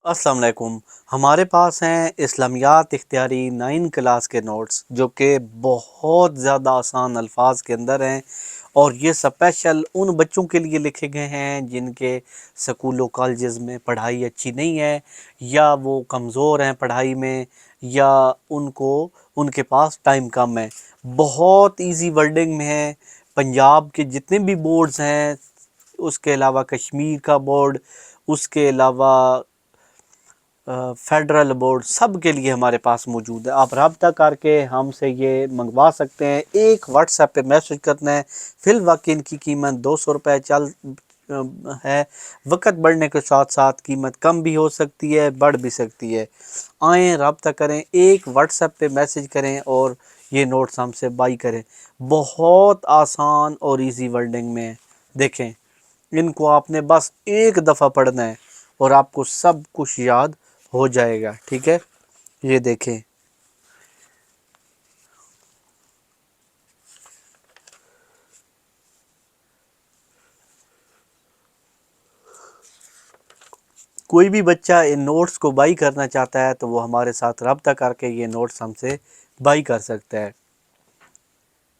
अस्सलाम वालेकुम। हमारे पास हैं इस्लामियात इख्तियारी 9 क्लास के नोट्स जो कि बहुत ज़्यादा आसान अल्फाज के अंदर हैं और ये स्पेशल उन बच्चों के लिए लिखे गए हैं जिनके स्कूलों कॉलेजेस में पढ़ाई अच्छी नहीं है या वो कमज़ोर हैं पढ़ाई में या उनको उनके पास टाइम कम है। बहुत इजी वर्डिंग में है। पंजाब के जितने भी बोर्ड्स हैं, उसके अलावा कश्मीर का बोर्ड, उसके अलावा फेडरल बोर्ड, सब के लिए हमारे पास मौजूद है। आप रब्ता करके हमसे ये मंगवा सकते हैं। एक व्हाट्सएप पे मैसेज करना है। फिल वक्त इनकी कीमत 200 रुपये है। वक्त बढ़ने के साथ साथ कीमत कम भी हो सकती है, बढ़ भी सकती है। आएँ, रब्ता करें, एक व्हाट्सएप पे मैसेज करें और ये नोट्स हमसे बाई करें। बहुत आसान और इजी वर्डिंग में देखें। इनको आपने बस एक दफ़ा पढ़ना है और आपको सब कुछ याद हो जाएगा। ठीक है, ये देखें। कोई भी बच्चा इन नोट्स को बाई करना चाहता है तो वो हमारे साथ रब्ता करके ये नोट्स हमसे बाई कर सकता है।